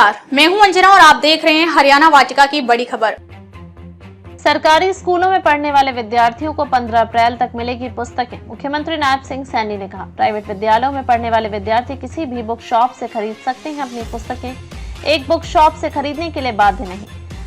नमस्कार, मैं हूं अंजना और आप देख रहे हैं हरियाणा वाटिका की बड़ी खबर। सरकारी स्कूलों में पढ़ने वाले विद्यार्थियों को 15 अप्रैल तक मिलेगी पुस्तकें। मुख्यमंत्री नायब सिंह सैनी ने कहा, प्राइवेट विद्यालयों में पढ़ने वाले विद्यार्थी किसी भी बुक शॉप से खरीद सकते हैं अपनी पुस्तकें, एक बुक शॉप से खरीदने के लिए बाध्य नहीं।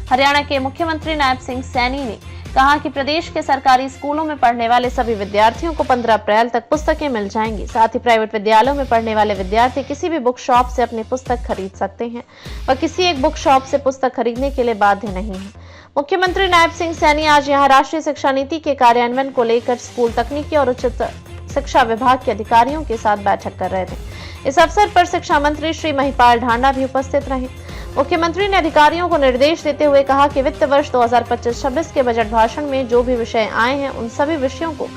हरियाणा के मुख्यमंत्री नायब सिंह सैनी ने कहा कि प्रदेश के सरकारी स्कूलों में पढ़ने वाले सभी विद्यार्थियों को 15 अप्रैल तक पुस्तकें मिल जाएंगी। साथ ही प्राइवेट विद्यालयों में पढ़ने वाले विद्यार्थी किसी भी बुक शॉप से अपनी पुस्तक खरीद सकते हैं व किसी एक बुक शॉप से पुस्तक खरीदने के लिए बाध्य नहीं है। मुख्यमंत्री नायब सिंह सैनी आज यहां राष्ट्रीय शिक्षा नीति के कार्यान्वयन को लेकर स्कूल तकनीकी और उच्चतर शिक्षा विभाग के अधिकारियों के साथ बैठक कर रहे थे। इस अवसर पर शिक्षा मंत्री श्री महिपाल ढांडा भी उपस्थित रहे। मुख्यमंत्री ने अधिकारियों को निर्देश देते हुए कहा कि वित्त वर्ष 2025-26 के बजट भाषण में जो भी विषय आए हैं उन सभी विषयों को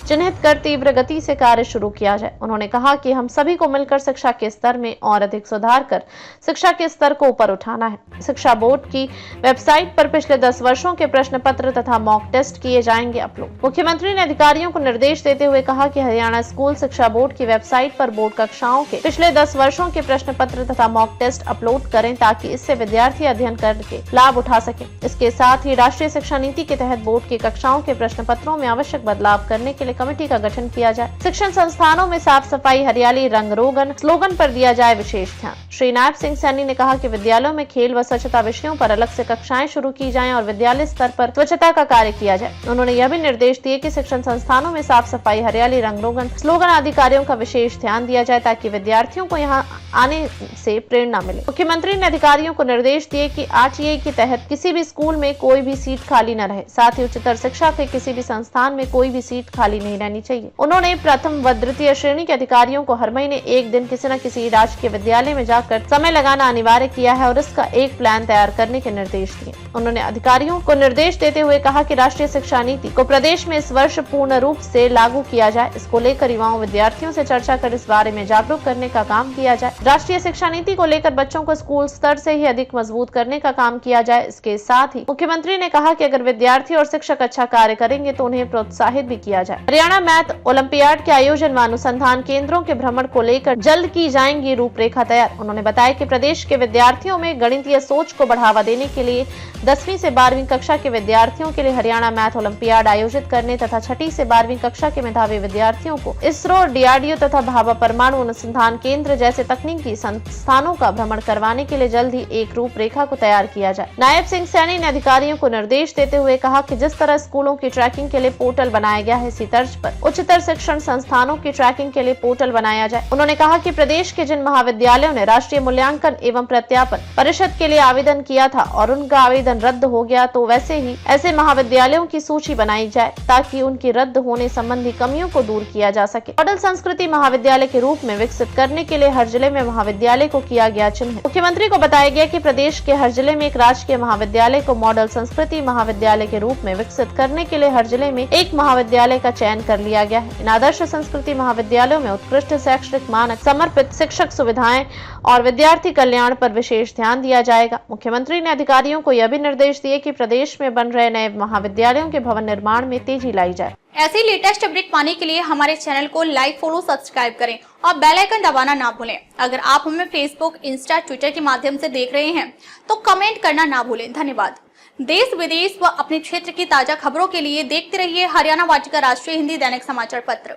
चिन्हित कर तीव्र गति से कार्य शुरू किया जाए। उन्होंने कहा कि हम सभी को मिलकर शिक्षा के स्तर में और अधिक सुधार कर शिक्षा के स्तर को ऊपर उठाना है। शिक्षा बोर्ड की वेबसाइट पर पिछले 10 वर्षों के प्रश्न पत्र तथा मॉक टेस्ट किए जाएंगे अपलोड। मुख्यमंत्री ने अधिकारियों को निर्देश देते हुए कहा कि हरियाणा स्कूल शिक्षा बोर्ड की वेबसाइट पर बोर्ड कक्षाओं के पिछले 10 वर्षों के प्रश्न पत्र तथा मॉक टेस्ट अपलोड करें ताकि इससे विद्यार्थी अध्ययन करके लाभ उठा सके। इसके साथ ही राष्ट्रीय शिक्षा नीति के तहत बोर्ड की कक्षाओं के प्रश्न पत्रों में आवश्यक बदलाव करने के लिए कमेटी का गठन किया जाए। शिक्षण संस्थानों में साफ सफाई, हरियाली, रंग रोगन स्लोगन पर दिया जाए विशेष ध्यान। श्री नायब सिंह सैनी ने कहा कि विद्यालयों में खेल व स्वच्छता विषयों पर अलग से कक्षाएं शुरू की जाएं और विद्यालय स्तर पर स्वच्छता का कार्य किया जाए। उन्होंने यह भी निर्देश दिए कि शिक्षण संस्थानों में साफ सफाई, हरियाली, रंग रोगन स्लोगन आदि कार्यों का विशेष ध्यान दिया जाए ताकि विद्यार्थियों को यहाँ आने से प्रेरणा मिले। मुख्यमंत्री ने अधिकारियों को निर्देश दिए कि RTI के तहत किसी भी स्कूल में कोई भी सीट खाली न रहे। साथ ही उच्चतर शिक्षा के किसी भी संस्थान में कोई भी सीट खाली नहीं रहनी चाहिए। उन्होंने प्रथम व द्वितीय श्रेणी के अधिकारियों को हर महीने एक दिन किसी न किसी राजकीय विद्यालय में जाकर समय लगाना अनिवार्य किया है और इसका एक प्लान तैयार करने के निर्देश दिए। उन्होंने अधिकारियों को निर्देश देते हुए कहा कि राष्ट्रीय शिक्षा नीति को प्रदेश में इस वर्ष पूर्ण रूप से लागू किया जाए। इसको लेकर युवाओं विद्यार्थियों से चर्चा कर इस बारे में जागरूक करने का काम किया जाए। राष्ट्रीय शिक्षा नीति को लेकर बच्चों को स्कूल स्तर से ही अधिक मजबूत करने का काम किया जाए। इसके साथ ही मुख्यमंत्री ने कहा कि अगर विद्यार्थी और शिक्षक अच्छा कार्य करेंगे तो उन्हें प्रोत्साहित भी किया जाए। हरियाणा मैथ ओलंपियाड के आयोजन व अनुसंधान केंद्रों के भ्रमण को लेकर जल्द की जाएंगी रूपरेखा तैयार। उन्होंने बताया कि प्रदेश के विद्यार्थियों में गणितीय सोच को बढ़ावा देने के लिए 10वीं से 12वीं कक्षा के विद्यार्थियों के लिए हरियाणा मैथ ओलंपियाड आयोजित करने तथा 6ठी से 12वीं कक्षा के मेधावी विद्यार्थियों को इसरो, DRDO तथा भाभा परमाणु अनुसंधान केंद्र जैसे तकनीकी संस्थानों का भ्रमण करवाने के लिए जल्द ही एक रूपरेखा को तैयार किया जाए। नायब सिंह सैनी ने अधिकारियों को निर्देश देते हुए कहा कि जिस तरह स्कूलों की ट्रैकिंग के लिए पोर्टल बनाया गया है, इसी तर्ज पर उच्चतर शिक्षण संस्थानों की ट्रैकिंग के लिए पोर्टल बनाया जाए। उन्होंने कहा कि प्रदेश के जिन महाविद्यालयों ने राष्ट्रीय मूल्यांकन एवं प्रत्यापन परिषद के लिए आवेदन किया था और उनका आवेदन रद्द हो गया, तो वैसे ही ऐसे महाविद्यालयों की सूची बनाई जाए ताकि उनकी रद्द होने संबंधी कमियों को दूर किया जा सके। मॉडल संस्कृति महाविद्यालय के रूप में विकसित करने के लिए हर जिले में महाविद्यालय को किया गया चिन्हित। मुख्यमंत्री को बताया गया कि प्रदेश के हर जिले में एक राजकीय महाविद्यालय को मॉडल संस्कृति महाविद्यालय के रूप में विकसित करने के लिए हर जिले में एक महाविद्यालय का चयन कर लिया गया है। इन आदर्श संस्कृति महाविद्यालयों में उत्कृष्ट शैक्षणिक मानक, समर्पित शिक्षक सुविधाएं और विद्यार्थी कल्याण पर विशेष ध्यान दिया जाएगा। मुख्यमंत्री ने अधिकारियों को यह भी निर्देश दिए कि प्रदेश में बन रहे नए महाविद्यालयों के भवन निर्माण में तेजी लाई जाए। ऐसी लेटेस्ट अपडेट पाने के लिए हमारे चैनल को लाइक, फॉलो, सब्सक्राइब करें और बेल आइकन दबाना ना भूलें। अगर आप हमें फेसबुक, इंस्टा, ट्विटर के माध्यम से देख रहे हैं तो कमेंट करना ना भूलें। धन्यवाद। देश विदेश व अपने क्षेत्र की ताजा खबरों के लिए देखते रहिए हरियाणा वाटिका राष्ट्रीय हिंदी दैनिक समाचार पत्र।